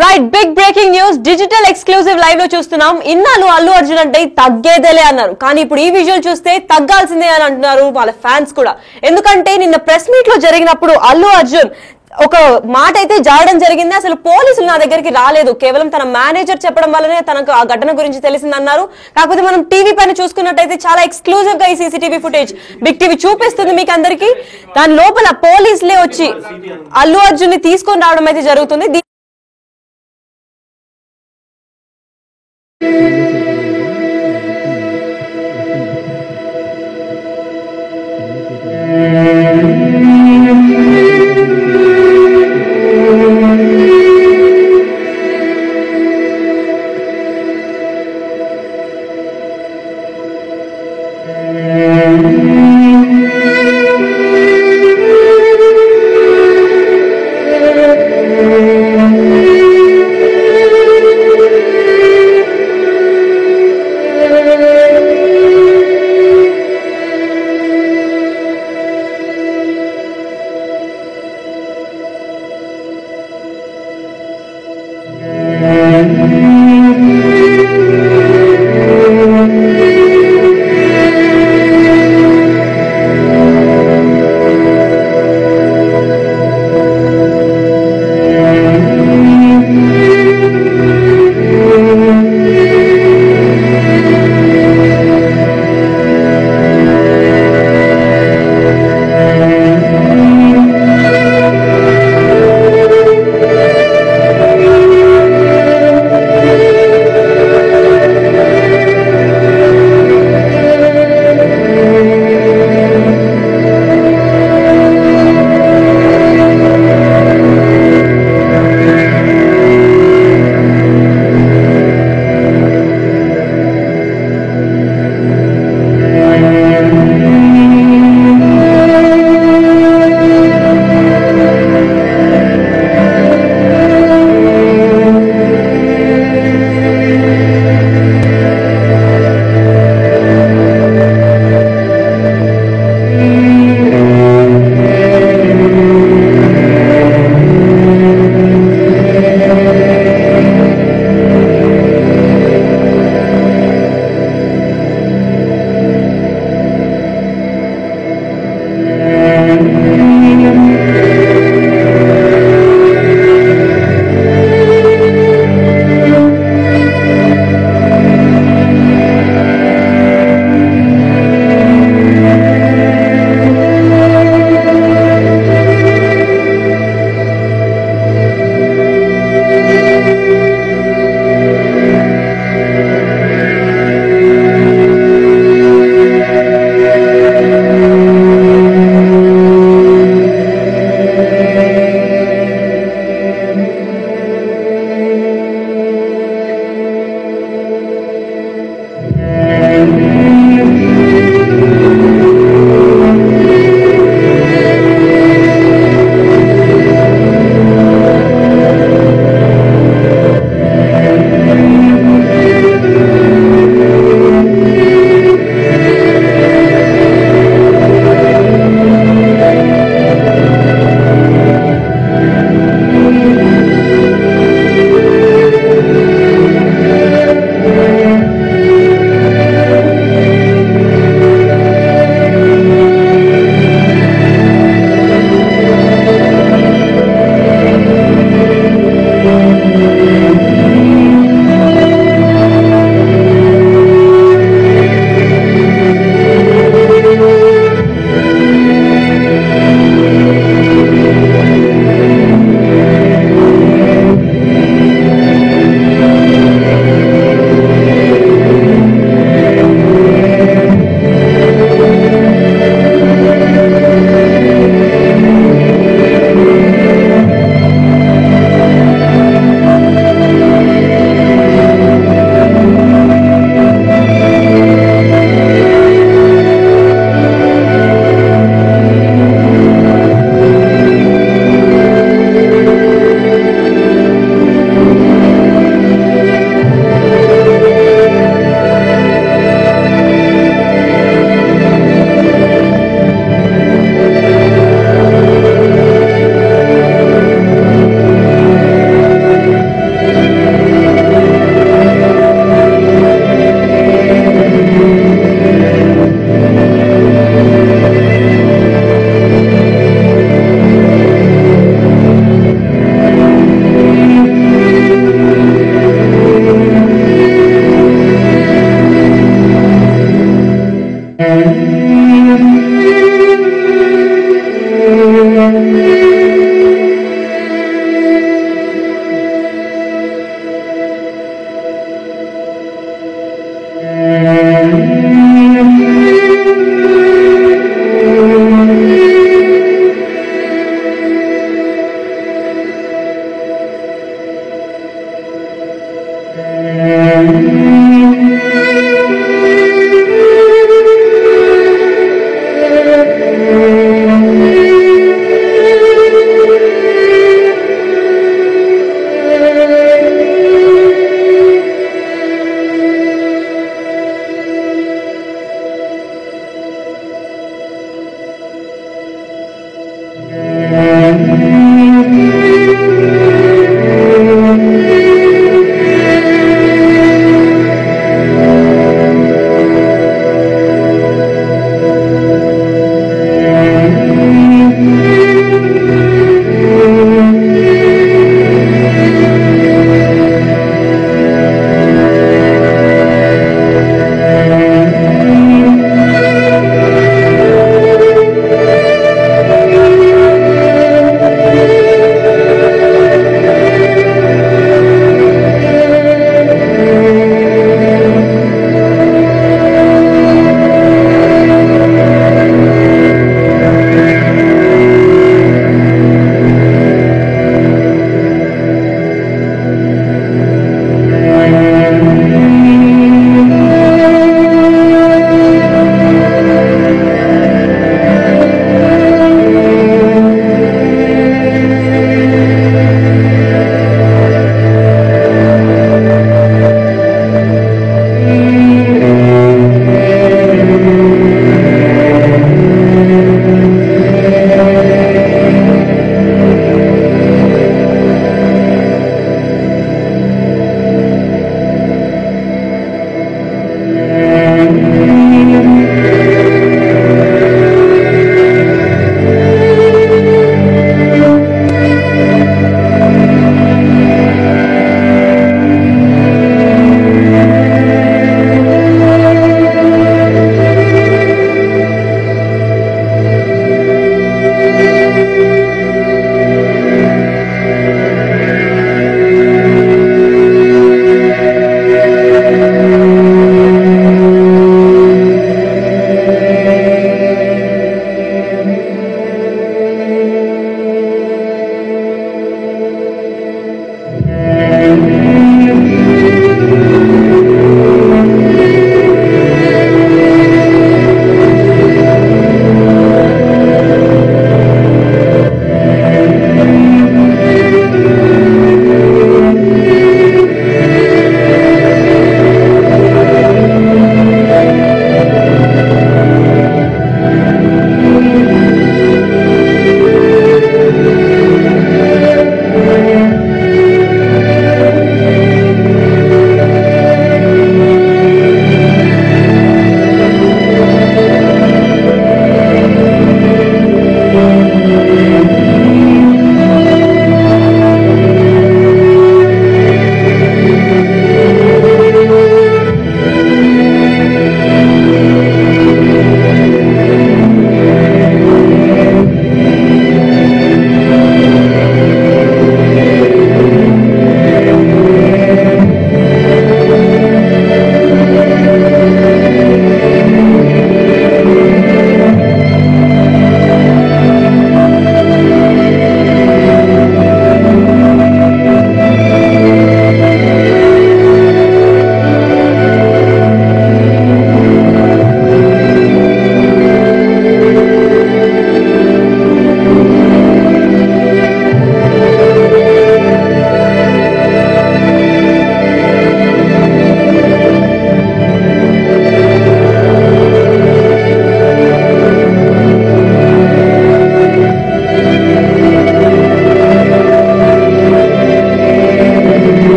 Right, big breaking news. Digital exclusive live లో చూస్తున్నాం. ఇన్నాళ్ళు అల్లు అర్జున్ అంటే తగ్గేదేలే అన్నారు, కానీ ఇప్పుడు ఈ విజువల్ చూస్తే తగ్గాల్సిందే అని అంటున్నారు వాళ్ళ ఫ్యాన్స్ కూడా. ఎందుకంటే నిన్న ప్రెస్ మీట్ లో జరిగినప్పుడు అల్లు అర్జున్ ఒక మాట అయితే జారడం జరిగింది. అసలు పోలీసులు నా దగ్గరికి రాలేదు, కేవలం తన మేనేజర్ చెప్పడం వల్లనే తనకు ఆ ఘటన గురించి తెలిసిందన్నారు. కాకపోతే మనం టీవీ పైన చూసుకున్నట్టయితే చాలా ఎక్స్క్లూజివ్ గా ఈ సీసీటీవీ ఫుటేజ్ బిగ్ టీవీ చూపిస్తుంది మీకు అందరికి. దాని లోపల పోలీసులే వచ్చి అల్లు అర్జున్ ని తీసుకొని రావడం అయితే జరుగుతుంది.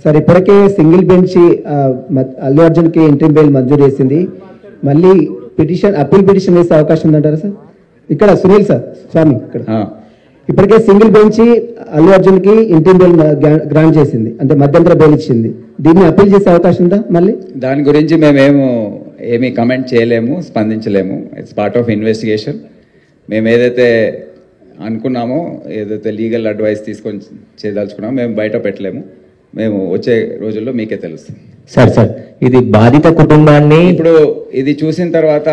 సార్ ఇప్పటికే సింగిల్ బెంచ్ అల్లు అర్జున్ కి ఇంట్రీమ్ బెయిల్ మంజూరు చేసింది. మళ్ళీ అప్పీల్ పిటిషన్ వేసే అవకాశం ఉందంటారా సార్? ఇక్కడ సునీల్ సార్ స్వామి ఇక్కడ ఇప్పటికే సింగిల్ బెంచ్ అల్లు అర్జున్ కి ఇంట్రీమ్ బెయిల్ గ్రాంట్ చేసింది, అంటే మధ్యంతర బెయిల్ ఇచ్చింది. దీన్ని అప్పీల్ చేసే అవకాశం ఉందా? మళ్ళీ దాని గురించి మేమేమో ఏమీ కమెంట్ చేయలేము, స్పందించలేము. It's part of investigation. మేము ఏదైతే అనుకున్నామో, ఏదైతే లీగల్ అడ్వైస్ తీసుకొని చేయదలుచుకున్నామో మేము బయట పెట్టలేము. మేము వచ్చే రోజుల్లో మీకే తెలుస్తుంది. సార్ ఇది బాధిత కుటుంబాన్ని ఇప్పుడు ఇది చూసిన తర్వాత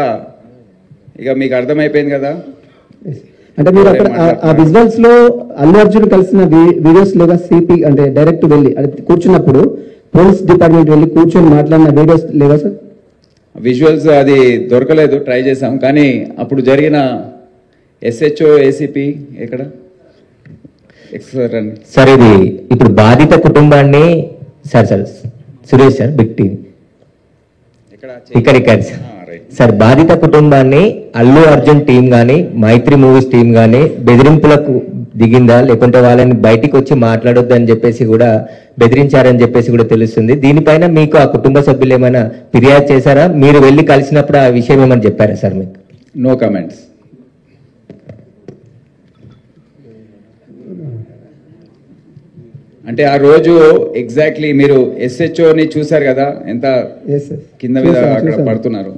ఇక మీకు అర్థమైపోయింది కదా. అంటే మీరు అక్కడ ఆ విజువల్స్ లో అల్లు అర్జున్ కలిసిన వీడియోస్ లేదా సిపి అంటే డైరెక్ట్ వెళ్ళి కూర్చున్నప్పుడు పోలీస్ డిపార్ట్మెంట్ వెళ్ళి కూర్చొని మాట్లాడిన వీడియోస్ లేవా సార్? విజువల్స్ అది దొరకలేదు, ట్రై చేసాం. కానీ అప్పుడు జరిగిన ఎస్హెచ్ఓ ఏసీపీ ఎక్కడ సార్ ఇది ఇప్పుడు బాధిత కుటుంబాన్ని sir Suresh sir big team ఇక్కడ సార్ బాధిత కుటుంబాన్ని అల్లు అర్జున్ టీం కానీ మైత్రి మూవీస్ టీం కానీ బెదిరింపులకు దిగిందా, లేకుంటే వాళ్ళని బయటికి వచ్చి మాట్లాడొద్దు అని చెప్పేసి కూడా బెదిరించారని చెప్పేసి కూడా తెలుస్తుంది. దీనిపైన మీకు ఆ కుటుంబ సభ్యులు ఏమైనా ఫిర్యాదు చేశారా? మీరు వెళ్ళి కలిసినప్పుడు ఆ విషయం ఏమైనా చెప్పారా సార్ మీకు? No comments. అంటే ఆ రోజు ఎగ్జాక్ట్లీ మీరు ఎస్హెచ్ఓని చూసారు కదా, ఎంత కింద మీద అక్కడ పడుతున్నారు.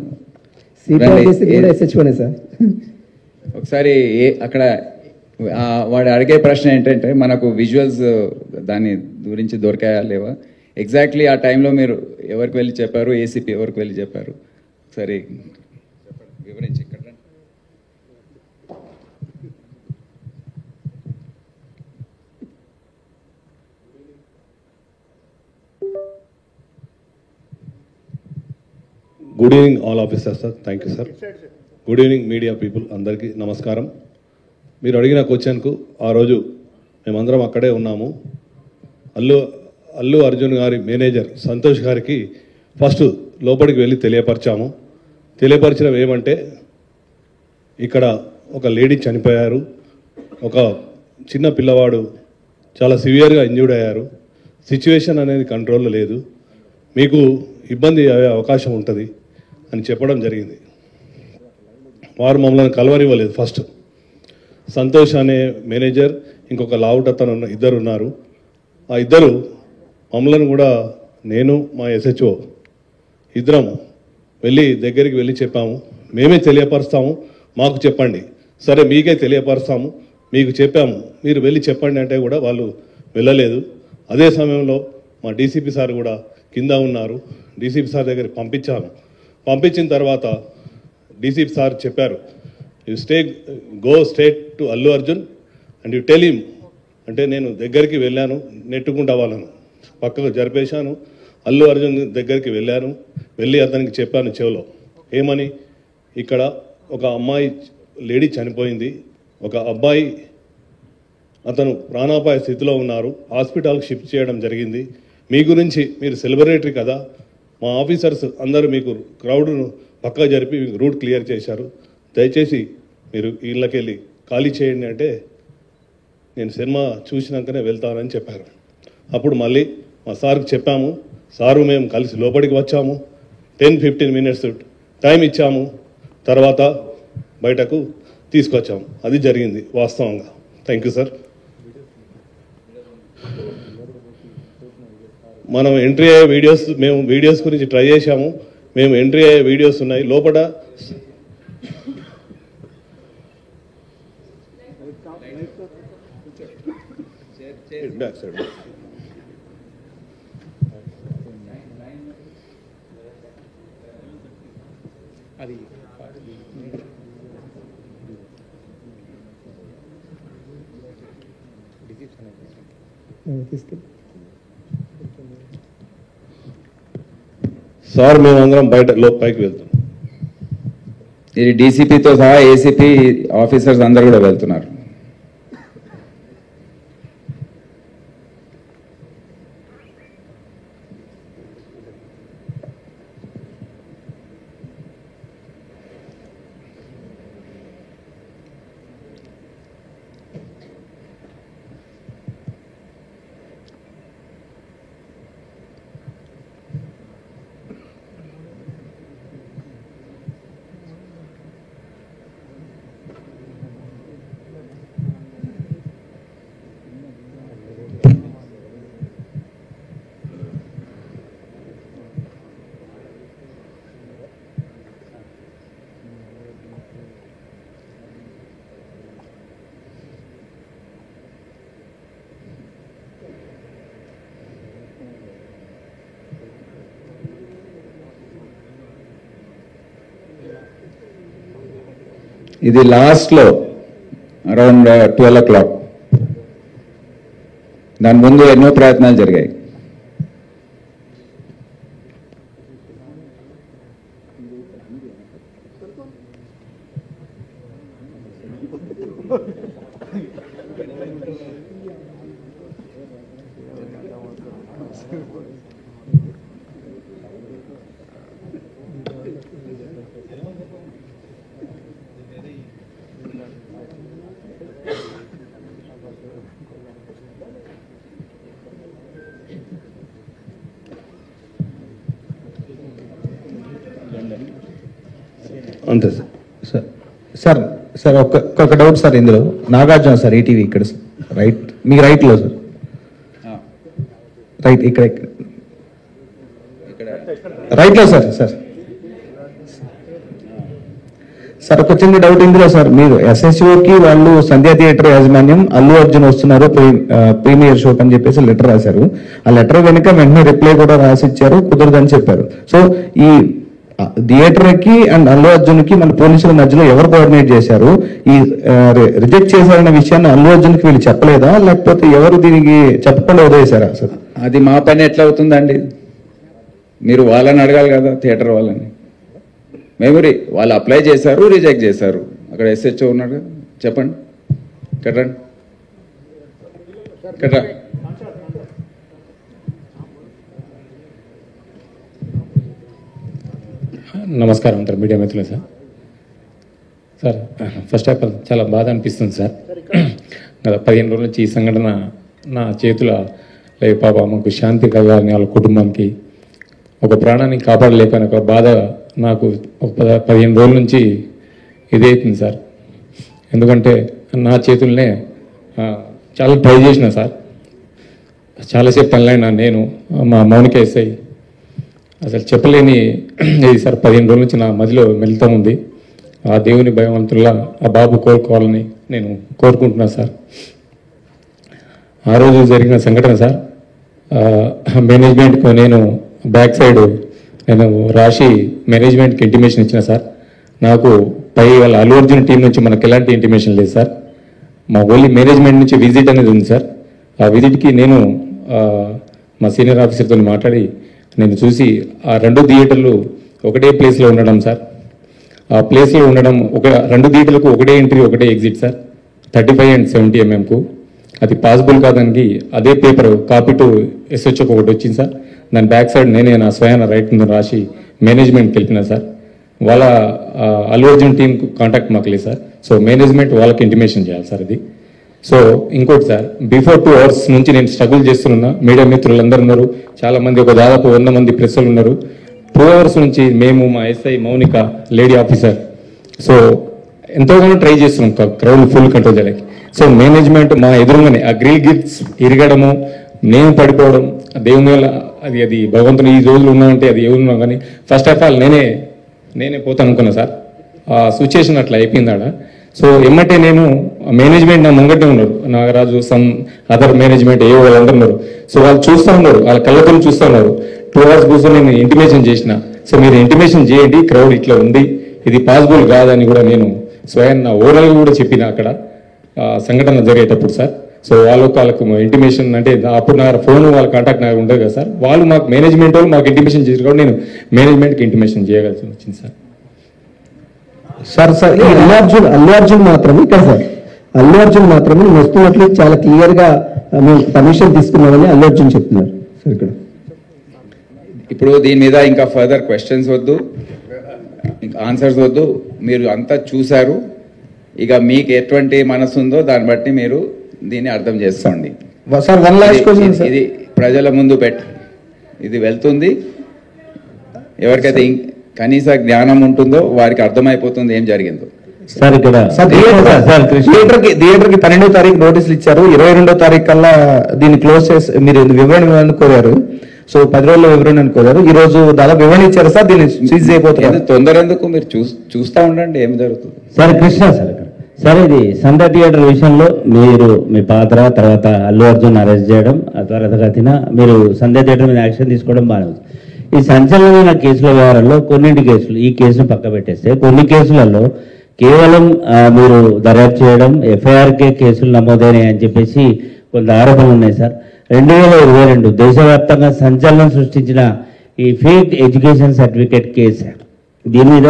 ఒకసారి అక్కడ వాడు అడిగే ప్రశ్న ఏంటంటే మనకు విజువల్స్ దాని గురించి దొరికాయా లేవా, ఎగ్జాక్ట్లీ ఆ టైంలో మీరు ఎవరికి వెళ్ళి చెప్పారు, ఏసీపీ ఎవరికి వెళ్ళి చెప్పారు, ఒకసారి వివరించి. ఇక్కడ good evening all officers sir. Thank you sir. Good evening media people అందరికీ నమస్కారం. మీరు అడిగిన క్వశ్చన్కు ఆ రోజు మేమందరం అక్కడే ఉన్నాము. అల్లు అర్జున్ గారి మేనేజర్ సంతోష్ గారికి ఫస్ట్ లోపలికి వెళ్ళి తెలియపరిచాము. తెలియపరచడం ఏమంటే ఇక్కడ ఒక లేడీ చనిపోయారు, ఒక చిన్న పిల్లవాడు చాలా సివియర్గా ఇంజ్యూర్డ్ అయ్యారు, సిచ్యువేషన్ అనేది కంట్రోల్లో లేదు, మీకు ఇబ్బంది అయ్యే అవకాశం ఉంటుంది అని చెప్పడం జరిగింది. వారు మమ్మల్ని కలవనివ్వలేదు. ఫస్ట్ సంతోష్ అనే మేనేజర్, ఇంకొక లావుటతను ఇద్దరు ఉన్నారు. ఆ ఇద్దరు మమ్మల్ని కూడా, నేను మా ఎస్హెచ్ఓ ఇద్దరం దగ్గరికి వెళ్ళి చెప్పాము, మేమే తెలియపరుస్తాము, మాకు చెప్పండి. సరే మీకే తెలియపరుస్తాము, మీకు చెప్పాము, మీరు వెళ్ళి చెప్పండి అంటే కూడా వాళ్ళు వెళ్ళలేదు. అదే సమయంలో మా డీసీపీ సార్ కూడా కింద ఉన్నారు. డీసీపీ సార్ దగ్గర పంపించాము. పంపించిన తర్వాత డీసీపీ సార్ చెప్పారు, you go straight to Allu Arjun and you tell him. అంటే నేను దగ్గరికి వెళ్ళాను, నెట్టుకుంటా వాళ్ళను పక్కకు జరిపేశాను. అల్లు అర్జున్ దగ్గరికి వెళ్ళి అతనికి చెప్పాను చెవిలో, ఏమని, ఇక్కడ ఒక అమ్మాయి లేడీ చనిపోయింది, ఒక అబ్బాయి అతను ప్రాణాపాయ స్థితిలో ఉన్నారు, హాస్పిటల్కి షిఫ్ట్ చేయడం జరిగింది. మీ గురించి, మీరు సెలబ్రిటీ కదా, మా ఆఫీసర్స్ అందరూ మీకు క్రౌడ్ను పక్కా జరిపి రూట్ క్లియర్ చేశారు, దయచేసి మీరు ఇళ్ళకెళ్ళి ఖాళీ చేయండి అంటే నేను సినిమా చూసినాకనే వెళ్తానని చెప్పారు. అప్పుడు మళ్ళీ మా సార్కి చెప్పాము, సారు మేము కలిసి లోపలికి వచ్చాము, 10-15 minutes టైం ఇచ్చాము, తర్వాత బయటకు తీసుకొచ్చాము. అది జరిగింది వాస్తవంగా. Thank you sir. మనం ఎంట్రీ అయ్యే వీడియోస్ గురించి ట్రై చేశాము. మేము ఎంట్రీ అయ్యే వీడియోస్ ఉన్నాయి లోపల. సార్ మేమందరం పైకి వెళ్తాం. ఇది డీసీపీతో సహా ఏసీపీ ఆఫీసర్స్ అందరు కూడా వెళ్తున్నారు. ఇది లాస్ట్లో అరౌండ్ 12 o'clock. దాని ముందు ఎన్నో ప్రయత్నాలు జరిగాయి. అంతే సార్. సార్ సార్ సార్ ఒక డౌట్ సార్, ఇందులో నాగార్జున సార్ ఈటీవీ ఇక్కడ రైట్, మీ రైట్లో సార్, రైట్ ఇక్కడ రైట్లో సార్. సార్ సార్ ఒక చిన్న డౌట్ ఇందులో సార్, మీరు ఎస్ఎస్ఓకి వాళ్ళు సంధ్యా థియేటర్ యాజమాన్యం అల్లు అర్జున్ వస్తున్నారు ప్రీమియర్ షోక్ అని చెప్పేసి లెటర్ రాశారు. ఆ లెటర్ వెనుక వెంటనే రిప్లై కూడా రాసి ఇచ్చారు, కుదరదని చెప్పారు. సో ఈ థియేటర్ కి అండ్ అల్లు అర్జున్ కి మన పోలీసుల మధ్యలో ఎవరు కోఆర్డినేట్ చేశారు? ఈ రిజెక్ట్ చేశారన్న విషయాన్ని అల్లు అర్జున్ కి వీళ్ళు చెప్పలేదా, లేకపోతే ఎవరు దీనికి చెప్పకుండా వదిలేశారా సార్? అది మా పని ఎట్లా అవుతుందండి? మీరు వాళ్ళని అడగాలి కదా, థియేటర్ వాళ్ళని. మెమరీ వాళ్ళు అప్లై చేశారు, రిజెక్ట్ చేశారు. అక్కడ ఎస్హెచ్ఓ ఉన్నాడు కదా, చెప్పండి. కట్రండి కట్రా. నమస్కారం అంటారు మీడియా మిత్రులు. సార్ ఫస్ట్ ఆఫ్ ఆల్ చాలా బాధ అనిపిస్తుంది సార్. గత 15 రోజుల నుంచి ఈ సంఘటన నా చేతుల లేక పాప మాకు శాంతి కలగాలని వాళ్ళ కుటుంబానికి ఒక ప్రాణాన్ని కాపాడలేకపోయిన ఒక బాధ నాకు 15 రోజుల నుంచి ఇదవుతుంది సార్. ఎందుకంటే నా చేతుల్నే చాలా ట్రై చేసిన సార్, చాలాసేపు పనులైనా నేను మా మౌనిక ఎస్ఐ అసలు చెప్పలేని ఇది సార్. 15 రోజుల నుంచి నా మదిలో మెలుతా ఉంది. ఆ దేవుని భగవంతుల్లా ఆ బాబు కోరుకోవాలని నేను కోరుకుంటున్నా సార్. ఆ రోజు జరిగిన సంఘటన సార్, మేనేజ్మెంట్కు నేను బ్యాక్ సైడ్ నేను రాసి మేనేజ్మెంట్కి ఇంటిమేషన్ ఇచ్చిన సార్. నాకు పై వాళ్ళ అల్లు అర్జున్ టీం నుంచి మనకు ఎలాంటి ఇంటిమేషన్ లేదు సార్. మా ఓన్లీ మేనేజ్మెంట్ నుంచి విజిట్ అనేది ఉంది సార్. ఆ విజిట్కి నేను మా సీనియర్ ఆఫీసర్తో మాట్లాడి నేను చూసి ఆ 2 థియేటర్లు ఒకటే ప్లేస్లో ఉండడం సార్. ఆ ప్లేస్లో ఉండడం రెండు థియేటర్లకు ఒకటే ఎంట్రీ ఒకటే ఎగ్జిట్ సార్, 35 and 70 mm. అది పాసిబుల్ కాదానికి అదే పేపర్ కాపీ టు ఎస్హెచ్ఓకి ఒకటి వచ్చింది సార్. దాని బ్యాక్ సైడ్ నేనే నా స్వయాన రైట్ కింద రాసి మేనేజ్మెంట్కి తెలిపిన సార్. వాళ్ళ అల్లు అర్జున్ టీం కాంటాక్ట్ మాకు లేదు సార్. సో మేనేజ్మెంట్ వాళ్ళకి ఇంటిమేషన్ చేయాలి సార్ ఇది. సో ఇంకోటి సార్, బిఫోర్ 2 hours నుంచి నేను స్ట్రగుల్ చేస్తున్నా. మీడియా మిత్రులందరూ ఉన్నారు, చాలా మంది, ఒక దాదాపు 100 మంది ప్రెస్సులు ఉన్నారు. 2 hours నుంచి మేము, మా SI Mounika lady officer, so ఎంతోగానో ట్రై చేస్తున్నాం క్రౌడ్ ఫుల్ కంట్రోల్ చేయడానికి. సో మేనేజ్మెంట్ మా ఎదురుగానే ఆ గ్రిల్ గిట్స్ ఇరగడము, నేను పడిపోవడం, దేవుని వల్ల అది భగవంతుని ఈ రోజులు ఉన్నామంటే అది ఎవరున్నాం. కానీ ఫస్ట్ ఆఫ్ ఆల్ నేనే పోతాను అనుకున్నా సార్. ఆ సిచ్యుయేషన్ అట్లా అయిపోయింది ఆడ. సో ఏమంటే నేను మేనేజ్మెంట్ నా ముంగట్టే ఉన్నారు, నాగరాజు, సమ్ అదర్ మేనేజ్మెంట్ ఏవో వాళ్ళందరూ ఉన్నారు. సో వాళ్ళు చూస్తూ ఉన్నారు, వాళ్ళ కళ్ళతో చూస్తూ ఉన్నారు. 2 hours కూర్చొని నేను ఇంటిమేషన్ చేసిన. సో మీరు ఇంటిమేషన్ చేయండి, క్రౌడ్ ఇట్లా ఉంది, ఇది పాసిబుల్ కాదని కూడా నేను స్వయం నా ఓరల్గా కూడా చెప్పిన అక్కడ సంఘటన జరిగేటప్పుడు సార్. సో వాళ్ళకు ఇంటిమేషన్ అంటే అప్పుడు నా ఫోన్ వాళ్ళ కాంటాక్ట్ నాకు ఉండదు కదా సార్. వాళ్ళు మాకు మేనేజ్మెంట్ వాళ్ళు మాకు ఇంటిమేషన్ చేసి కూడా నేను మేనేజ్మెంట్కి ఇంటిమేషన్ చేయగలిసి వచ్చింది సార్. సార్ అల్లు అర్జున్ మాత్రమే ఇక్కడ సార్, అల్లు అర్జున్ మాత్రమే నేను వస్తున్నట్లు చాలా క్లియర్ గా మేము పర్మిషన్ తీసుకున్నామని అల్లు అర్జున్ చెప్తున్నారు సార్ ఇక్కడ. ఇప్పుడు దీని మీద ఇంకా ఫర్దర్ క్వశ్చన్స్ వద్దు, ఇంకా ఆన్సర్స్ వద్దు. మీరు అంతా చూశారు, ఇక మీకు ఎటువంటి మనసు ఉందో దాన్ని బట్టి మీరు దీన్ని అర్థం చేసుకోండి సార్. 1 last question sir. ఇది ప్రజల ముందు ఇది వెళ్తుంది. ఎవరికైతే కనీస జ్ఞానం ఉంటుందో వారికి అర్థమైపోతుంది ఏం జరిగిందో. సార్ ఇక్కడ థియేటర్ కి 12వ తారీఖు నోటీసులు ఇచ్చారు, 22వ తారీఖు కల్లా దీన్ని క్లోజ్ చేసి మీరు వివరణ కోరారు. సో 10 రోజుల్లో వివరణ కోరారు. ఈ రోజు దాదాపు వివరణ ఇచ్చారు సార్, దీన్ని సీజ్ అయిపోతుంది. తొందర ఎందుకు, మీరు చూస్తా ఉండండి ఏం జరుగుతుంది. సార్ కృష్ణ సార్ ఇది సంధ్యా థియేటర్ విషయంలో మీరు మీ పాత్ర, తర్వాత అల్లు అర్జున్ అరెస్ట్ చేయడం, ఆ త్వరితగతిన మీరు సంధ్యా థియేటర్ మీద యాక్షన్ తీసుకోవడం బాగా ఉంది. ఈ సంచలనమైన కేసుల వ్యవహారంలో కొన్నింటి కేసులు, ఈ కేసును పక్క పెట్టేస్తే కొన్ని కేసులలో కేవలం మీరు దర్యాప్తు చేయడం ఎఫ్ఐఆర్కే కేసులు నమోదైనాయి అని చెప్పేసి కొంత ఆరోపణలు ఉన్నాయి సార్. 2022 దేశవ్యాప్తంగా సంచలనం సృష్టించిన ఈ ఫేక్ ఎడ్యుకేషన్ సర్టిఫికేట్ కేసు, దీని మీద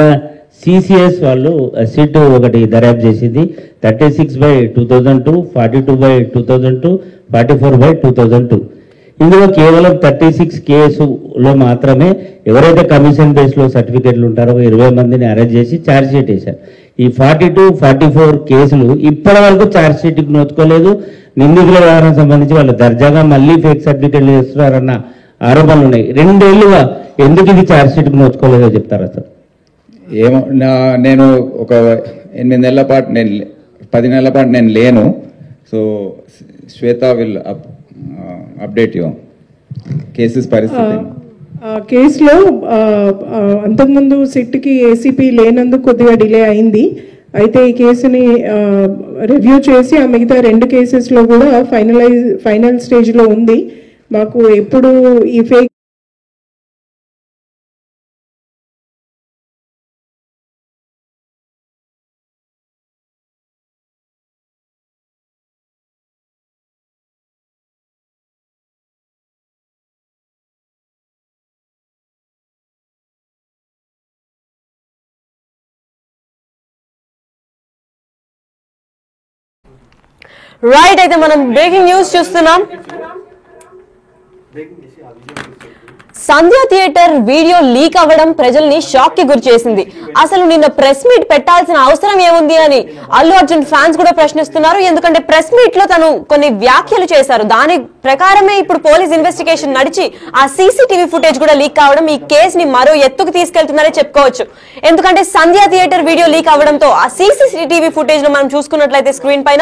సిసిఎస్ వాళ్ళు సిట్ ఒకటి దర్యాప్తు చేసింది. 36/2002, 42/2002, 44/2002. ఇందులో కేవలం 36 కేసులో మాత్రమే ఎవరైతే కమిషన్ బేస్లో సర్టిఫికేట్లు ఉంటారో 20 మందిని అరెస్ట్ చేసి ఛార్జ్ షీట్ వేశారు. ఈ 42, 44 కేసులు ఇప్పటి వరకు ఛార్జ్ షీట్కి నోచుకోలేదు. నిందితుల వ్యవహారం సంబంధించి వాళ్ళు దర్జాగా మళ్ళీ ఫేక్ సర్టిఫికేట్లు చేస్తున్నారన్న ఆరోపణలు ఉన్నాయి. 2 ఏళ్లుగా ఎందుకు ఇది ఛార్జ్ షీట్కి నోచుకోలేదో చెప్తారా సార్? ఏమో నేను ఒక 8 నెలల పాటు 10 నెలల పాటు నేను లేను. So Shweta will update you cases పరిస్థితి. కేసులో అంతకుముందు సిట్కి ఏసీపీ లేనందుకు కొద్దిగా డిలే అయింది. అయితే ఈ కేసుని రివ్యూ చేసి ఆ మిగతా 2 కేసెస్లో కూడా ఫైనల్ స్టేజ్లో ఉంది. మాకు ఎప్పుడు ఈ ఫేక్ రైట్, అయితే మనం బ్రేకింగ్ న్యూస్ చూస్తున్నాం. సంధ్య థియేటర్ వీడియో లీక్ అవ్వడం ప్రజల్ని షాక్ కి గురి చేసింది. అసలు నిన్న ప్రెస్ మీట్ పెట్టాల్సిన అవసరం ఏముంది అని అల్లు అర్జున్ ఫ్యాన్స్ కూడా ప్రశ్నిస్తున్నారు. ఎందుకంటే ప్రెస్ మీట్ లో తను కొన్ని వ్యాఖ్యలు చేశారు. దాని ప్రకారమే ఇప్పుడు పోలీస్ ఇన్వెస్టిగేషన్ నడిచి ఆ సీసీటీవీ ఫుటేజ్ కూడా లీక్ కావడం ఈ కేసుని మరో ఎత్తుకు తీసుకెళ్తుందనే చెప్పుకోవచ్చు. ఎందుకంటే సంధ్య థియేటర్ వీడియో లీక్ అవ్వడంతో ఆ సీసీటీవీ ఫుటేజ్ లో మనం చూసుకున్నట్లయితే స్క్రీన్ పైన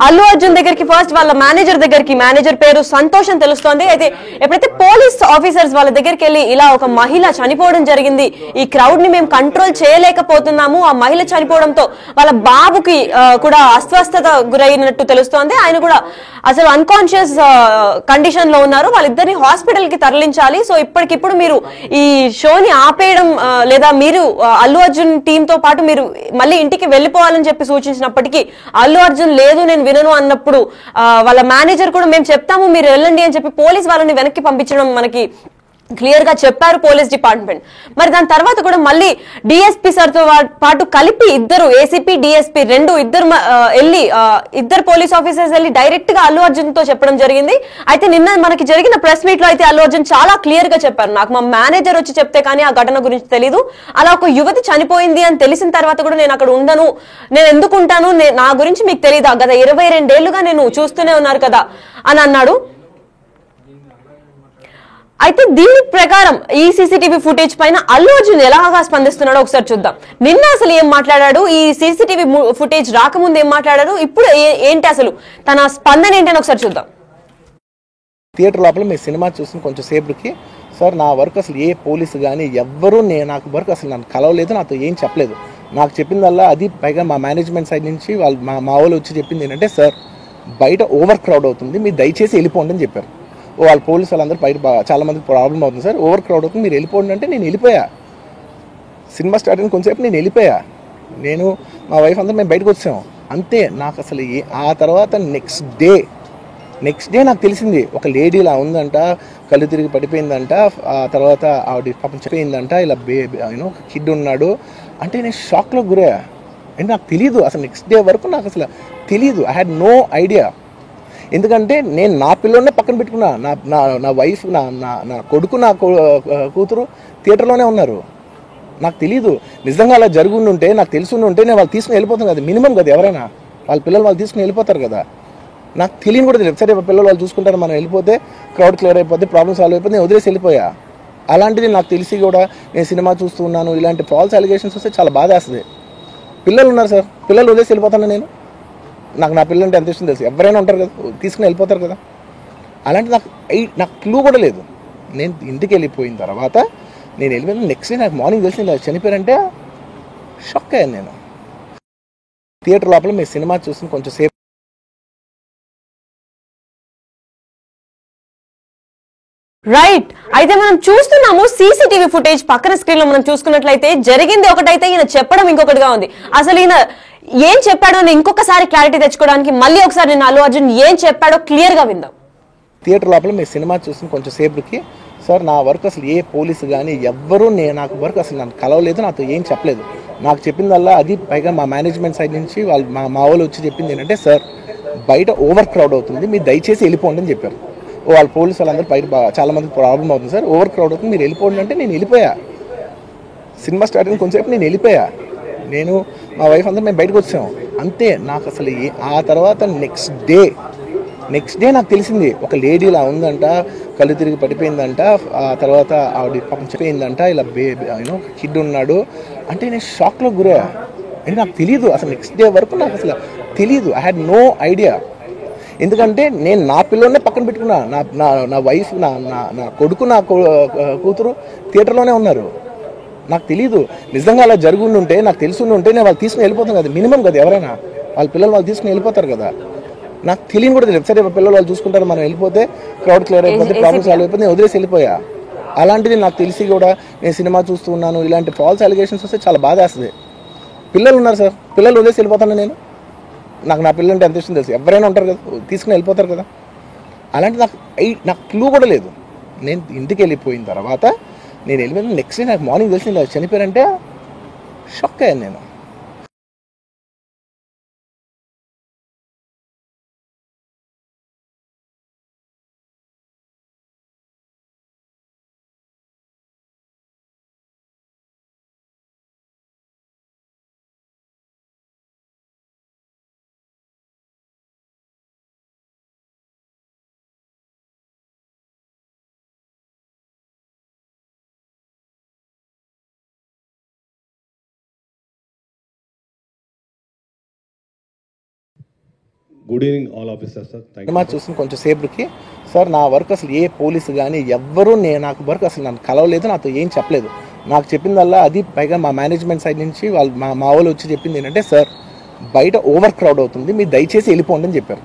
అల్లు అర్జున్ దగ్గరికి ఫస్ట్ వాళ్ళ మేనేజర్ పేరు సంతోష్ అని తెలుస్తోంది. అయితే ఎప్పుడైతే పోలీస్ ఆఫీసర్స్ వాళ్ళ దగ్గరికి వెళ్ళి ఇలా ఒక మహిళ చనిపోవడం జరిగింది, ఈ క్రౌడ్ ని మేము కంట్రోల్ చేయలేకపోతున్నాము, ఆ మహిళ చనిపోవడంతో వాళ్ళ బాబుకి కూడా అస్వస్థత గురైనట్టు తెలుస్తోంది, ఆయన కూడా అసలు అన్కాన్షియస్ కండిషన్ లో ఉన్నారు, వాళ్ళిద్దరిని హాస్పిటల్ కి తరలించాలి, సో ఇప్పటికిప్పుడు మీరు ఈ షోని ఆపేయడం లేదా మీరు అల్లు అర్జున్ టీమ్ తో పాటు మీరు మళ్ళీ ఇంటికి వెళ్ళిపోవాలని చెప్పి సూచించినప్పటికీ అల్లు అర్జున్ లేదు నేను వినను అన్నప్పుడు వాళ్ళ మేనేజర్ కూడా మేము చెప్తాము మీరు వెళ్ళండి అని చెప్పి పోలీస్ వాళ్ళని వెనక్కి పంపించడం మనకి క్లియర్ గా చెప్పారు పోలీస్ డిపార్ట్మెంట్. మరి దాని తర్వాత కూడా మళ్ళీ డిఎస్పీ సార్ తో పాటు కలిపి ఇద్దరు ఏసీపీ డిఎస్పీ వెళ్ళి ఇద్దరు పోలీస్ ఆఫీసర్స్ వెళ్ళి డైరెక్ట్ గా అల్లు అర్జున్ తో చెప్పడం జరిగింది. అయితే నిన్న మనకి జరిగిన ప్రెస్ మీట్ లో అయితే అల్లు అర్జున్ చాలా క్లియర్ గా చెప్పారు, నాకు మా మేనేజర్ వచ్చి చెప్తే కానీ ఆ ఘటన గురించి తెలీదు, అలా ఒక యువతి చనిపోయింది అని తెలిసిన తర్వాత కూడా నేను అక్కడ ఉండను, నేను ఎందుకు ఉంటాను, నా గురించి మీకు తెలీదా, గత 22 ఏళ్లుగా నేను చూస్తూనే ఉన్నారు కదా అని అన్నాడు. అయితే దీని ప్రకారం ఈ సీసీటీవీ ఫుటేజ్ పైన అల్లు అర్జున్ ఎలాగా స్పందిస్తున్నాడో ఒకసారి చూద్దాం. నిన్న అసలు ఏం మాట్లాడాడు, ఈ సీసీటీవీ ఫుటేజ్ రాకముందు ఏం మాట్లాడాడు, ఇప్పుడు ఏంటి అసలు తన స్పందన ఏంటని ఒకసారి చూద్దాం. థియేటర్ లోపల మీ సినిమా చూసిన కొంచెం సేపటికి సార్ నా వర్క్ అసలు ఏ పోలీసు కానీ ఎవ్వరూ నాకు వర్క్ అసలు నన్ను కలవలేదు, నాతో ఏం చెప్పలేదు. నాకు చెప్పిందల్లా అది పైగా మా మేనేజ్మెంట్ సైడ్ నుంచి వాళ్ళు మా వాళ్ళు వచ్చి చెప్పింది ఏంటంటే సార్ బయట ఓవర్ క్రౌడ్ అవుతుంది, మీరు దయచేసి వెళ్ళిపోండి అని చెప్పారు. వాళ్ళ పోలీసు వాళ్ళందరూ బయట చాలా మందికి ప్రాబ్లం అవుతుంది సార్, ఓవర్ క్రౌడ్ అవుతుంది, మీరు వెళ్ళిపోండి అంటే నేను వెళ్ళిపోయా. సినిమా స్టార్ట్ అయిన కొంచెంసేపు నేను వెళ్ళిపోయా, నేను మా వైఫ్ అందరూ మేము బయటకు వచ్చాము అంతే. నాకు అసలు ఆ తర్వాత నెక్స్ట్ డే నాకు తెలిసింది ఒక లేడీ ఇలా ఉందంట, కళ్ళు తిరిగి పడిపోయిందంట, ఆ తర్వాత ఆవిడ పాపం చనిపోయిందంట, ఇలా ఒక కిడ్ ఉన్నాడు అంటే నేను షాక్లో గురయ్యా. అంటే నాకు తెలియదు అసలు నెక్స్ట్ డే వరకు నాకు అసలు తెలియదు, ఐ హ్యాడ్ నో ఐడియా. ఎందుకంటే నేను నా పిల్లల్నే పక్కన పెట్టుకున్నా, నా వైఫ్ నా కొడుకు నా కూతురు థియేటర్లోనే ఉన్నారు. నాకు తెలియదు నిజంగా అలా జరుగుండుంటే నాకు తెలుసుంటే నేను వాళ్ళు తీసుకుని వెళ్ళిపోతాను కదా, మినిమం కదా, ఎవరైనా వాళ్ళ పిల్లలు వాళ్ళు తీసుకుని వెళ్ళిపోతారు కదా. నాకు తెలియని కూడా తెలియదు, సరే పిల్లలు వాళ్ళు చూసుకుంటారు, మనం వెళ్ళిపోతే క్రౌడ్ క్లియర్ అయిపోతే ప్రాబ్లమ్ సాల్వ్ అయిపోతే నేను వదిలేసి వెళ్ళిపోయా. అలాంటిది నాకు తెలిసి కూడా నేను సినిమా చూస్తూ ఉన్నాను, ఇలాంటి ఫాల్స్ అలిగేషన్స్ వస్తే చాలా బాధ వేస్తుంది. పిల్లలు ఉన్నారు సార్, పిల్లలు వదిలేసి వెళ్ళిపోతాను నేను, నాకు నా పిల్లలు అంటే ఎంత ఇష్టం తెలుసు, ఎవరైనా ఉంటారు కదా తీసుకుని వెళ్ళిపోతారు కదా. అలాంటి నాకు క్లూ కూడా లేదు. నేను ఇంటికి వెళ్ళిపోయిన తర్వాత నేను వెళ్ళిపోయిన నెక్స్ట్ డే నాకు మార్నింగ్ తెలిసి ఇలా చనిపోయారంటే షాక్ అయ్యాను నేను. థియేటర్ లోపల మీ సినిమా చూసిన కొంచెం సేపు రైట్, అయితే మనం చూస్తున్నాము సీసీటీవీ ఫుటేజ్ పక్కన స్క్రీన్ లో మనం చూసుకున్నట్లయితే జరిగింది ఒకటైతే ఈయన చెప్పడం ఇంకొకటిగా ఉంది. అసలు ఈయన ఏం చెప్పాడో అని ఇంకొకసారి క్లారిటీ తెచ్చుకోవడానికి మళ్ళీ ఒకసారి నేను అల్లు అర్జున్ ఏం చెప్పాడో క్లియర్ గా విందాం. థియేటర్ లోపల మీరు సినిమా చూసిన కొంచెం సేపటికి సార్ నా వర్క్ అసలు ఏ పోలీసు కానీ ఎవ్వరూ నాకు వర్క్ అసలు నన్ను కలవలేదు, నాతో ఏం చెప్పలేదు. నాకు చెప్పిందల్లా అది పైగా మా మేనేజ్మెంట్ సైడ్ నుంచి వాళ్ళు మా వాళ్ళు వచ్చి చెప్పింది ఏంటంటే సార్ బయట ఓవర్ క్రౌడ్ అవుతుంది, మీరు దయచేసి వెళ్ళిపోండి అని చెప్పారు. వాళ్ళ పోలీసు వాళ్ళందరూ బయట చాలా మందికి ప్రాబ్లం అవుతుంది సార్, ఓవర్ క్రౌడ్ అవుతుంది, మీరు వెళ్ళిపోండి అంటే నేను వెళ్ళిపోయా. సినిమా స్టార్ట్ అయిన కొంచెంసేపు నేను వెళ్ళిపోయా. నేను మా వైఫ్ అందరూ మేము బయటకు వచ్చాము అంతే. నాకు అసలు ఆ తర్వాత నెక్స్ట్ డే నాకు తెలిసింది ఒక లేడీ ఇలా ఉందంట, కళ్ళు తిరిగి పడిపోయిందంట, ఆ తర్వాత ఆవిడ పాపం చెప్పిపోయిందంట, ఇలా కిడ్ ఉన్నాడు అంటే నేను షాక్లో గురయ్యా. అంటే నాకు తెలియదు అసలు నెక్స్ట్ డే వరకు నాకు అసలు తెలియదు. I had no idea. ఎందుకంటే నేను నా పిల్లల్నే పక్కన పెట్టుకున్నా, నా వైఫ్ నా కొడుకు నా కూతురు థియేటర్లోనే ఉన్నారు. నాకు తెలీదు. నిజంగా అలా జరుగుండుంటే నాకు తెలుసుండుంటే నేను వాళ్ళు తీసుకుని వెళ్ళిపోతాను కదా, మినిమం కదా. ఎవరైనా వాళ్ళ పిల్లలు వాళ్ళు తీసుకుని వెళ్ళిపోతారు కదా. నాకు తెలియని కూడా తెలియదు. సరే పిల్లలు వాళ్ళు చూసుకుంటారు, మనం వెళ్ళిపోతే క్రౌడ్ క్లియర్ అయిపోతే ప్రాబ్లమ్ సాల్వ్ అయిపోతే నేను వదిలేసి వెళ్ళిపోయా. అలాంటిది నాకు తెలిసి కూడా నేను సినిమా చూస్తూ ఉన్నాను, ఇలాంటి ఫాల్స్ అలిగేషన్స్ వస్తే చాలా బాధ వేస్తుంది. పిల్లలు ఉన్నారు సార్, పిల్లలు వదిలేసి వెళ్ళిపోతాను నేను. నాకు నా పిల్లలు అంటే ఎంత ఇష్టం తెలుసు, ఎవరైనా ఉంటారు కదా తీసుకుని వెళ్ళిపోతారు కదా. అలాంటి నాకు క్లూ కూడా లేదు. నేను ఇంటికి వెళ్ళిపోయిన తర్వాత నేను వెళ్ళిపోయిన నెక్స్ట్ డే నాకు మార్నింగ్ తెలిసి ఇలా చనిపోయారంటే షాక్ అయ్యాను నేను. Good evening all officers sir. Cinema చూసిన కొంచెం సేపటికి సార్ నా వర్క్ అసలు ఏ పోలీసు కానీ ఎవ్వరూ నాకు వర్క్ అసలు నన్ను కలవలేదు, నాతో ఏం చెప్పలేదు. నాకు చెప్పిందల్లా అది పైగా మా మేనేజ్మెంట్ సైడ్ నుంచి వాళ్ళు మా వాళ్ళు వచ్చి చెప్పింది ఏంటంటే సార్ బయట ఓవర్ క్రౌడ్ అవుతుంది, మీరు దయచేసి వెళ్ళిపోండి అని చెప్పారు.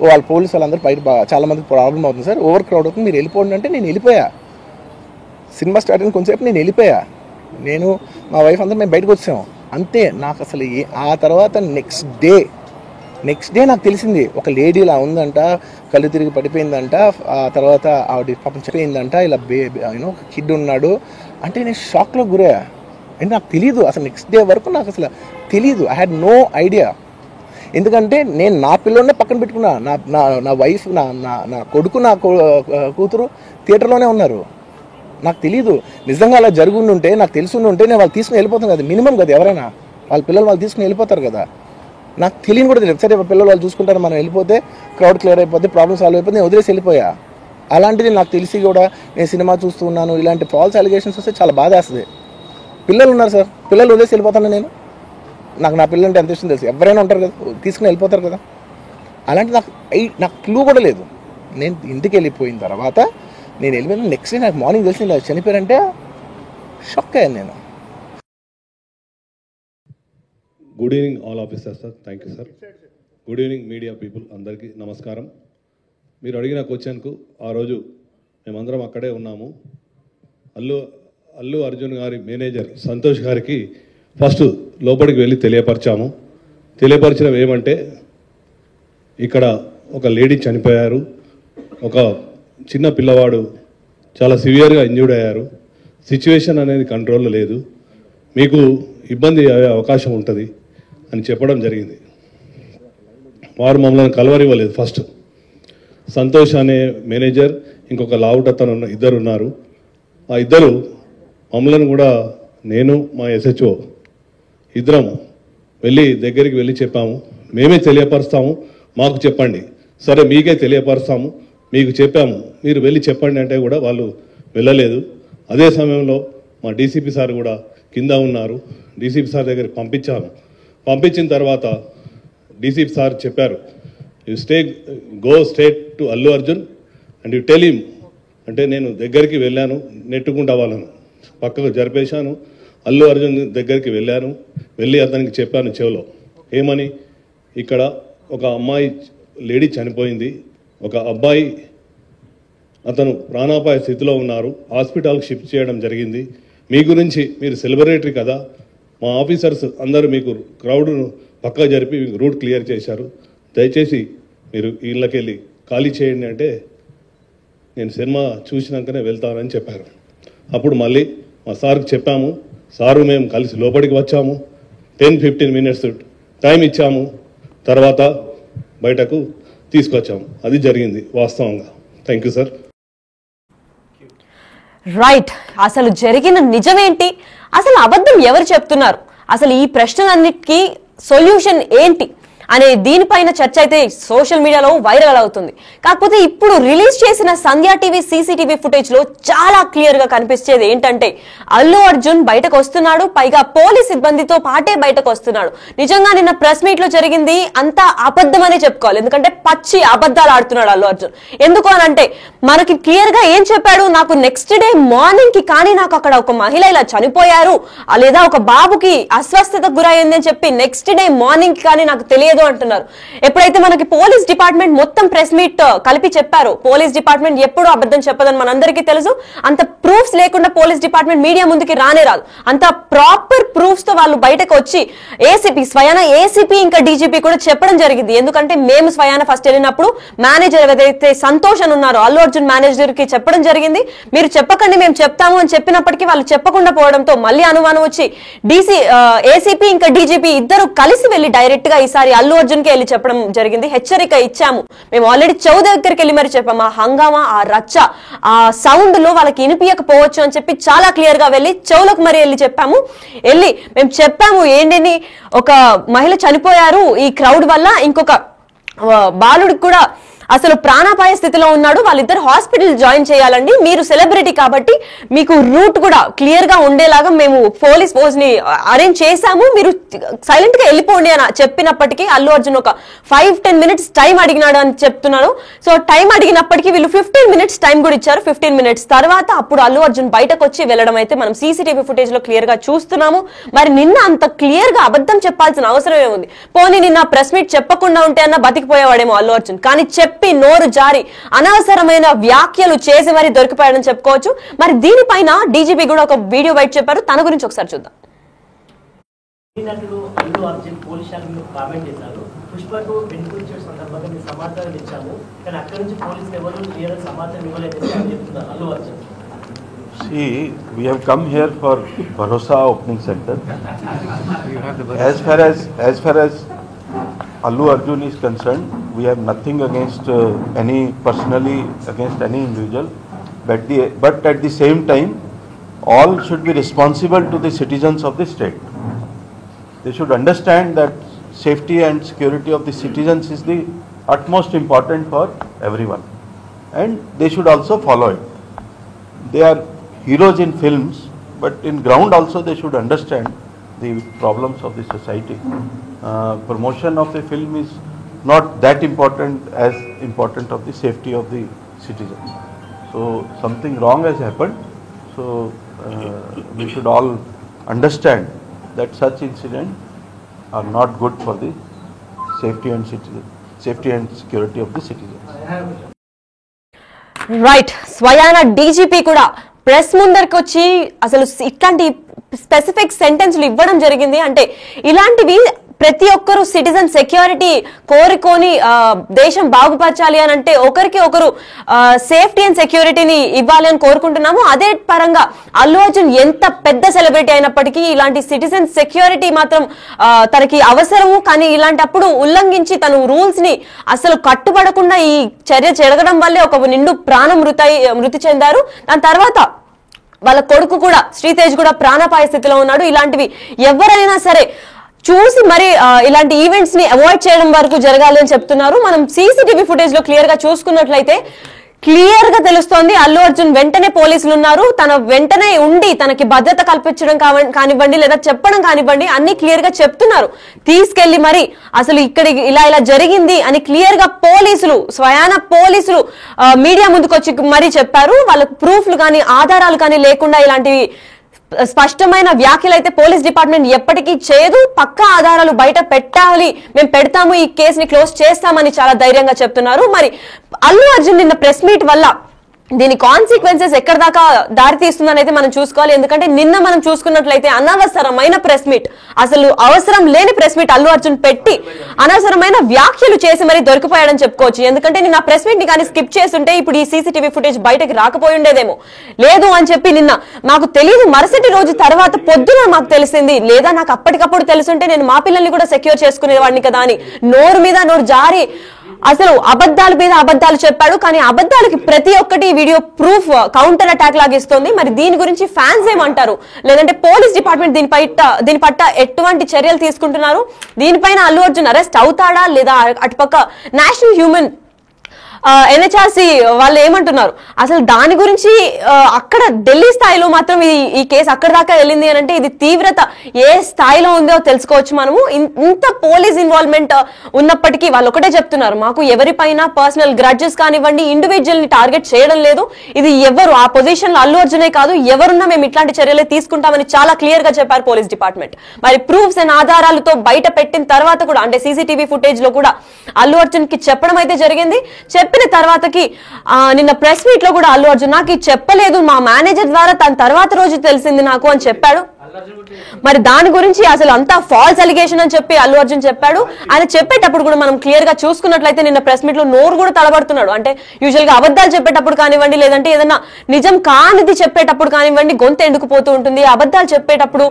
వాళ్ళ పోలీసు వాళ్ళందరూ బయట చాలా మందికి ప్రాబ్లం అవుతుంది సార్, ఓవర్ క్రౌడ్ అవుతుంది, మీరు వెళ్ళిపోండి అంటే నేను వెళ్ళిపోయా. సినిమా స్టార్ట్ అయిన కొంచెంసేపు నేను వెళ్ళిపోయా. నేను మా వైఫ్ అందరూ మేము బయటకు వచ్చాము అంతే. నాకు అసలు ఆ తర్వాత నెక్స్ట్ డే నాకు తెలిసింది ఒక లేడీ ఇలా ఉందంట, కళ్ళు తిరిగి పడిపోయిందంట, ఆ తర్వాత ఆవిడ పాపం చెప్పిపోయిందంట, ఇలా కిడ్ ఉన్నాడు అంటే నేను షాక్లో గురయ్యా. అంటే నాకు తెలియదు అసలు నెక్స్ట్ డే వరకు నాకు అసలు తెలియదు. I had no idea. ఎందుకంటే నేను నా పిల్లల్నే పక్కన పెట్టుకున్నా, నా వైఫ్ నా కొడుకు నా కూతురు థియేటర్లోనే ఉన్నారు. నాకు తెలీదు. నిజంగా అలా జరుగుండుంటే నాకు తెలుసుండుంటే నేను వాళ్ళు తీసుకుని వెళ్ళిపోతాను కదా, మినిమం కదా. ఎవరైనా వాళ్ళ పిల్లలు వాళ్ళు తీసుకుని వెళ్ళిపోతారు కదా. నాకు తెలియని కూడా తెలియదు. సరే పిల్లలు వాళ్ళు చూసుకుంటారు, మనం వెళ్ళిపోతే క్రౌడ్ క్లియర్ అయిపోతే ప్రాబ్లమ్ సాల్వ్ అయిపోతే నేను వదిలేసి వెళ్ళిపోయా. అలాంటిది నాకు తెలిసి కూడా నేను సినిమా చూస్తూ ఉన్నాను, ఇలాంటి ఫాల్స్ అలిగేషన్స్ వస్తే చాలా బాధ వేస్తుంది. పిల్లలు ఉన్నారు సార్, పిల్లలు వదిలేసి వెళ్ళిపోతాను నేను. నాకు నా పిల్లలు అంటే ఎంత ఇష్టం తెలుసు, ఎవరైనా ఉంటారు కదా తీసుకుని వెళ్ళిపోతారు కదా. అలాంటి నాకు క్లూ కూడా లేదు. నేను ఇంటికి వెళ్ళిపోయిన తర్వాత నేను వెళ్ళిపోయిన నెక్స్ట్ డే నాకు మార్నింగ్ తెలిసి ఇలా చనిపోయారంటే షాక్ అయ్యాను నేను. Good evening all officers sir. Thank you sir. Good evening media people అందరికీ నమస్కారం. మీరు అడిగిన క్వశ్చన్కు ఆ రోజు మేమందరం అక్కడే ఉన్నాము. అల్లు అర్జున్ గారి మేనేజర్ సంతోష్ గారికి ఫస్ట్ లోపలికి వెళ్ళి తెలియపరచడం ఏమంటే ఇక్కడ ఒక లేడీ చనిపోయారు, ఒక చిన్న పిల్లవాడు చాలా సివియర్గా ఇంజ్యూర్డ్ అయ్యారు, సిచ్యువేషన్ అనేది కంట్రోల్లో లేదు, మీకు ఇబ్బంది అయ్యే అవకాశం ఉంటుంది అని చెప్పడం జరిగింది. వారు మమ్మల్ని కలవరివ్వలేదు. ఫస్ట్ సంతోష్ అనే మేనేజర్, ఇంకొక లావుటతను ఇద్దరు ఉన్నారు. ఆ ఇద్దరు మమ్మల్ని కూడా నేను మా SHO ఇద్దరం దగ్గరికి వెళ్ళి చెప్పాము, మేమే తెలియపరుస్తాము, మాకు చెప్పండి. సరే మీకే తెలియపరుస్తాము, మీకు చెప్పాము, మీరు వెళ్ళి చెప్పండి అంటే కూడా వాళ్ళు వెళ్ళలేదు. అదే సమయంలో మా DCP సార్ కూడా కింద ఉన్నారు. DCP సార్ దగ్గరికి పంపించిన తర్వాత DCP సార్ చెప్పారు, you go straight to Allu Arjun and you tell him. అంటే నేను దగ్గరికి వెళ్ళాను, నెట్టుకుంటా వాళ్ళను పక్కకు జరిపేశాను. అల్లు అర్జున్ దగ్గరికి వెళ్ళి అతనికి చెప్పాను చెవిలో, ఏమని, ఇక్కడ ఒక అమ్మాయి లేడీ చనిపోయింది, ఒక అబ్బాయి అతను ప్రాణాపాయ స్థితిలో ఉన్నారు, హాస్పిటల్కి షిఫ్ట్ చేయడం జరిగింది. మీ గురించి మీరు సెలబ్రేటరీ కదా, మా ఆఫీసర్స్ అందరూ మీకు క్రౌడ్ను పక్కా జరిపి రూట్ క్లియర్ చేశారు, దయచేసి మీరు ఇళ్ళకి వెళ్ళి ఖాళీ చేయండి అంటే నేను సినిమా చూసినాకనే వెళ్తానని చెప్పారు. అప్పుడు మళ్ళీ మా సార్కి చెప్పాము, సారు మేము కలిసి లోపలికి వచ్చాము, 10-15 మినిట్స్ టైం ఇచ్చాము, తర్వాత బయటకు తీసుకొచ్చాము. అది జరిగింది వాస్తవంగా. Thank you sir. రైట్, అసలు జరిగిన నిజమేంటి, అసలు అబద్ధం ఎవరు చెప్తున్నారు, అసలు ఈ ప్రశ్నలన్నిటికీ సొల్యూషన్ ఏంటి అనే దీనిపైన చర్చ అయితే సోషల్ మీడియాలో వైరల్ అవుతుంది. కాకపోతే ఇప్పుడు రిలీజ్ చేసిన సంధ్య టీవీ సీసీటీవీ ఫుటేజ్ లో చాలా క్లియర్ గా కనిపించేది ఏంటంటే అల్లు అర్జున్ బయటకు వస్తున్నాడు, పైగా పోలీస్ సిబ్బందితో పాటే బయటకు వస్తున్నాడు. నిజంగా నిన్న ప్రెస్ మీట్ లో జరిగింది అంతా అబద్ధమనే చెప్పుకోవాలి, ఎందుకంటే పచ్చి అబద్ధాలు ఆడుతున్నాడు అల్లు అర్జున్. ఎందుకు అని అంటే మనకి క్లియర్ గా ఏం చెప్పాడు, నాకు నెక్స్ట్ డే మార్నింగ్ కి కానీ నాకు అక్కడ ఒక మహిళ ఇలా చనిపోయారు లేదా ఒక బాబుకి అస్వస్థతకు గురైంది అని చెప్పి నెక్స్ట్ డే మార్నింగ్ కి కానీ నాకు తెలియదు అంటున్నారు. ఎప్పుడైతే మనకి పోలీస్ డిపార్ట్మెంట్ మొత్తం ప్రెస్ మీట్ కలిపి చెప్పారు, పోలీస్ డిపార్ట్మెంట్ ఎప్పుడూ అబద్ధం చెప్పదని మనందరికీ తెలుసు. అంత ప్రూఫ్స్ లేకుండా పోలీస్ డిపార్ట్మెంట్ మీడియా ముందుకి రానే రాదు. అంత ప్రాపర్ ప్రూఫ్స్ తో వాళ్ళు బయటకు వచ్చి స్వయాన ఏసీపీ ఇంకా డీజీపీ కూడా చెప్పడం జరిగింది. ఎందుకంటే మేము స్వయాన ఫస్ట్ వెళ్ళినప్పుడు మేనేజర్ ఏదైతే సంతోష్ అని ఉన్నారో అల్లు అర్జున్ మేనేజర్ కి చెప్పడం జరిగింది, మీరు చెప్పకండి మేము చెప్తాము అని చెప్పినప్పటికీ వాళ్ళు చెప్పకుండా పోవడంతో మళ్ళీ అనుమానం వచ్చి ఏసీపీ ఇంకా డీజీపీ ఇద్దరు కలిసి వెళ్లి డైరెక్ట్ గా ఈసారి అల్లు అర్జున్ కి వెళ్ళి చెప్పడం జరిగింది. హెచ్చరిక ఇచ్చాము, మేము ఆల్రెడీ చౌ దగ్గరికి వెళ్ళి మరి చెప్పాము, ఆ హంగామా ఆ రచ్చ ఆ సౌండ్ లో వాళ్ళకి వినిపించకపోవచ్చు అని చెప్పి చాలా క్లియర్ గా వెళ్ళి చౌలకు మరి వెళ్ళి చెప్పాము. వెళ్ళి మేము చెప్పాము ఏంటని, ఒక మహిళ చనిపోయారు ఈ క్రౌడ్ వల్ల, ఇంకొక బాలుడికి కూడా అసలు ప్రాణాపాయ స్థితిలో ఉన్నాడు, వాళ్ళిద్దరు హాస్పిటల్ జాయిన్ చేయాలండి, మీరు సెలబ్రిటీ కాబట్టి మీకు రూట్ కూడా క్లియర్ గా ఉండేలాగా మేము పోలీస్ ఫోర్స్ ని అరేంజ్ చేశాము, మీరు సైలెంట్ గా వెళ్ళిపోండి అని చెప్పినప్పటికీ అల్లు అర్జున్ ఒక 5-10 మినిట్స్ టైం అడిగినాడు అని చెప్తున్నాడు. సో టైం అడిగినప్పటికీ వీళ్ళు 15 మినిట్స్ టైం కూడా ఇచ్చారు. 15 మినిట్స్ తర్వాత అప్పుడు అల్లు అర్జున్ బయటకు వచ్చి వెళ్ళడం అయితే మనం సీసీటీవీ ఫుటేజ్ లో క్లియర్ గా చూస్తున్నాము. మరి నిన్న అంత క్లియర్ గా అబద్ధం చెప్పాల్సిన అవసరం ఏముంది, పోనీ నిన్న ప్రెస్ మీట్ చెప్పకుండా ఉంటే అన్న బతికిపోయేవాడేమో అల్లు అర్జున్, కానీ నోరు జారి అనవసరమైన వ్యాఖ్యలు చేసి మరి దొరికిపోయాడని చెప్పుకోవచ్చు. మరి దీనిపైన డీజీపీ కూడా ఒక వీడియో బయట చెప్పారు, తన గురించి ఒకసారి చూద్దాం. అల్లు అర్జున్ పోలీస్ శాఖలో కామెంట్ చేశారు, పుష్ప 2 వెనుకొచ్చే సందర్భంగా మేము సమాచారం ఇచ్చాము, కానీ అక్కడి నుంచి పోలీసులు ఎవరు క్లియర్ సమాచారం ఇవ్వలేదు అని చెప్తున్నారు Allu Arjun. See, we have come here for Bharosa Opening Center. As far as Allu Arjun is concerned, we have nothing against personally against any individual, but at the same time, all should be responsible to the citizens of the state. They should understand that safety and security of the citizens is the utmost important for everyone, and they should also follow it. They are heroes in films, but in ground also they should understand the problems of the society. Promotion of the film is not that important as important of the safety of the citizens. So something wrong has happened. So we should all understand that such incidents are not good for the safety and security of the citizens. Right, స్వయాన DGP కూడా press ముందరికి వచ్చి అసలు ఇట్లాంటి specific సెంటెన్స్లు ఇవ్వడం జరిగింది. అంటే ఇలాంటివి ప్రతి ఒక్కరు సిటిజన్ సెక్యూరిటీ కోరుకొని దేశం బాగుపరచాలి అని అంటే ఒకరికి ఒకరు సేఫ్టీ అండ్ సెక్యూరిటీని ఇవ్వాలి అని కోరుకుంటున్నాము. అదే పరంగా అల్లు అర్జున్ ఎంత పెద్ద సెలబ్రిటీ అయినప్పటికీ ఇలాంటి సిటిజన్ సెక్యూరిటీ మాత్రం తనకి అవసరము, కానీ ఇలాంటప్పుడు ఉల్లంఘించి తను రూల్స్ ని అసలు కట్టుబడకుండా ఈ చర్య జరగడం వల్లే ఒక నిండు ప్రాణం మృతి చెందారు. దాని తర్వాత వాళ్ళ కొడుకు కూడా శ్రీతేజ్ కూడా ప్రాణాపాయ స్థితిలో ఉన్నాడు. ఇలాంటివి ఎవరైనా సరే చూసి మరి ఇలాంటి ఈవెంట్స్ ని అవాయిడ్ చేయడం వరకు జరగాలి అని చెప్తున్నారు. మనం సీసీటీవీ ఫుటేజ్ లో క్లియర్ గా చూసుకున్నట్లయితే క్లియర్ గా తెలుస్తోంది అల్లు అర్జున్ వెంటనే పోలీసులు ఉన్నారు, తన వెంటనే ఉండి తనకి భద్రత కల్పించడం కానివ్వండి లేదా చెప్పడం కానివ్వండి అన్ని క్లియర్ గా చెప్తున్నారు. తీసుకెళ్లి మరి అసలు ఇక్కడ ఇలా జరిగింది అని క్లియర్ గా స్వయాన పోలీసులు మీడియా ముందుకు వచ్చి మరీ చెప్పారు. వాళ్ళకు ప్రూఫ్లు కానీ ఆధారాలు కానీ లేకుండా ఇలాంటివి స్పష్టమైన వ్యాఖ్యలు అయితే పోలీస్ డిపార్ట్మెంట్ ఎప్పటికీ చేయదు. పక్కా ఆధారాలు బయట పెట్టాలి, మేము పెడతాము, ఈ కేసుని క్లోజ్ చేస్తామని చాలా ధైర్యంగా చెప్తున్నారు. మరి అల్లు అర్జున్ నిన్న ప్రెస్ మీట్ వల్ల దీని కాన్సిక్వెన్సెస్ ఎక్కడ దాకా దారి తీస్తుందని అయితే మనం చూసుకోవాలి. ఎందుకంటే నిన్న మనం చూసుకున్నట్లయితే అనవసరమైన ప్రెస్ మీట్, అసలు అవసరం లేని ప్రెస్ మీట్ అల్లు అర్జున్ పెట్టి అనవసరమైన వ్యాఖ్యలు చేసి మరి దొరికిపోయాడని చెప్పుకోవచ్చు. ఎందుకంటే నిన్న ప్రెస్ మీట్ ని కానీ స్కిప్ చేస్తుంటే ఇప్పుడు ఈ సీసీటీవీ ఫుటేజ్ బయటకి రాకపోయి ఉండేదేమో. లేదు అని చెప్పి నిన్న నాకు తెలియదు, మరుసటి రోజు తర్వాత పొద్దున మాకు తెలిసింది, లేదా నాకు అప్పటికప్పుడు తెలుసుంటే నేను మా పిల్లల్ని కూడా సెక్యూర్ చేసుకునేవాడిని కదా అని నోరు మీద నోరు జారి అసలు అబద్ధాల మీద అబద్ధాలు చెప్పాడు. కానీ అబద్ధాలకి ప్రతి ఒక్కటి వీడియో ప్రూఫ్ కౌంటర్ అటాక్ లాగిస్తుంది. మరి దీని గురించి ఫ్యాన్స్ ఏమంటారు, లేదంటే పోలీస్ డిపార్ట్మెంట్ దీని పట్ల ఎటువంటి చర్యలు తీసుకుంటున్నారు, దీనిపైన అల్లు అర్జున్ అరెస్ట్ అవుతాడా లేదా, అటుపక్క నేషనల్ హ్యూమన్ ఎన్హెచ్ఆర్సీ వాళ్ళు ఏమంటున్నారు, అసలు దాని గురించి అక్కడ ఢిల్లీ స్థాయిలో మాత్రం ఈ కేసు అక్కడ దాకా వెళ్ళింది అని అంటే ఇది తీవ్రత ఏ స్థాయిలో ఉందో తెలుసుకోవచ్చు మనము. ఇంత పోలీస్ ఇన్వాల్వ్మెంట్ ఉన్నప్పటికీ వాళ్ళు ఒకటే చెప్తున్నారు, మాకు ఎవరిపైన పర్సనల్ గ్రడ్జెస్ కానివ్వండి, ఇండివిజువల్ ని టార్గెట్ చేయడం లేదు, ఇది ఎవరు ఆ పొజిషన్ లో అల్లు అర్జునే కాదు ఎవరున్నా మేము ఇట్లాంటి చర్యలే తీసుకుంటామని చాలా క్లియర్ గా చెప్పారు పోలీస్ డిపార్ట్మెంట్. మరి ప్రూఫ్స్ అండ్ ఆధారాలతో బయట పెట్టిన తర్వాత కూడా, అంటే సీసీటీవీ ఫుటేజ్ లో కూడా అల్లు అర్జున్ కి చెప్పడం అయితే జరిగింది. చెప్పిన తర్వాతకి నిన్న ప్రెస్ మీట్ లో కూడా అల్లు అర్జున్ నాకు చెప్పలేదు, మా మేనేజర్ ద్వారా తన తర్వాత రోజు తెలిసింది నాకు అని చెప్పాడు. మరి దాని గురించి అసలు అంతా ఫాల్స్ అలిగేషన్ అని చెప్పి అల్లు అర్జున్ చెప్పాడు. ఆయన చెప్పేటప్పుడు కూడా మనం క్లియర్ గా చూసుకున్నట్లయితే నిన్న ప్రెస్ మీట్ లో నోరు కూడా తడబడుతున్నాడు. అంటే యూజువల్ గా అబద్ధాలు చెప్పేటప్పుడు కానివ్వండి, లేదంటే ఏదైనా నిజం కానిది చెప్పేటప్పుడు కానివ్వండి గొంతు ఎండుకుపోతూ ఉంటుంది. అబద్ధాలు చెప్పేటప్పుడు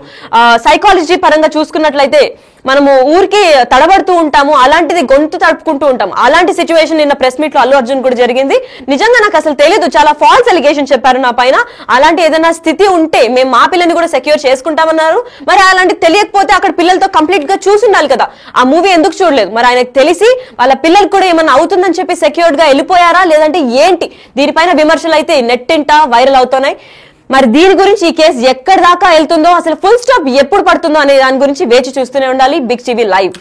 సైకాలజీ పరంగా చూసుకున్నట్లయితే మనము ఊరికి తడబడుతూ ఉంటాము, అలాంటిది గొంతు తడుపుకుంటూ ఉంటాం. అలాంటి సిచ్యువేషన్ నిన్న ప్రెస్ మీట్ లో అల్లు అర్జున్ కూడా జరిగింది. నిజంగా నాకు అసలు తెలియదు, చాలా ఫాల్స్ అలిగేషన్ చెప్పారు నా పైన, అలాంటి ఏదైనా స్థితి ఉంటే మేము మా పిల్లని కూడా సెక్యూర్ చేసుకుంటామన్నారు. మరి అలాంటి తెలియకపోతే అక్కడ పిల్లలతో కంప్లీట్ గా చూసి ఉండాలి కదా, ఆ మూవీ ఎందుకు చూడలేదు? మరి ఆయనకు తెలిసి వాళ్ళ పిల్లలకు కూడా ఏమన్నా అవుతుందని చెప్పి సెక్యూర్డ్ గా వెళ్ళిపోయారా, లేదంటే ఏంటి? దీనిపైన విమర్శలు అయితే నెట్టింట వైరల్ అవుతున్నాయి. మరి దీని గురించి ఈ కేసు ఎక్కడి దాకా వెళ్తుందో, అసలు ఫుల్ స్టాప్ ఎప్పుడు పడుతుందో అనే దాని గురించి వేచి చూస్తూనే ఉండాలి బిగ్ టీవీ లైవ్.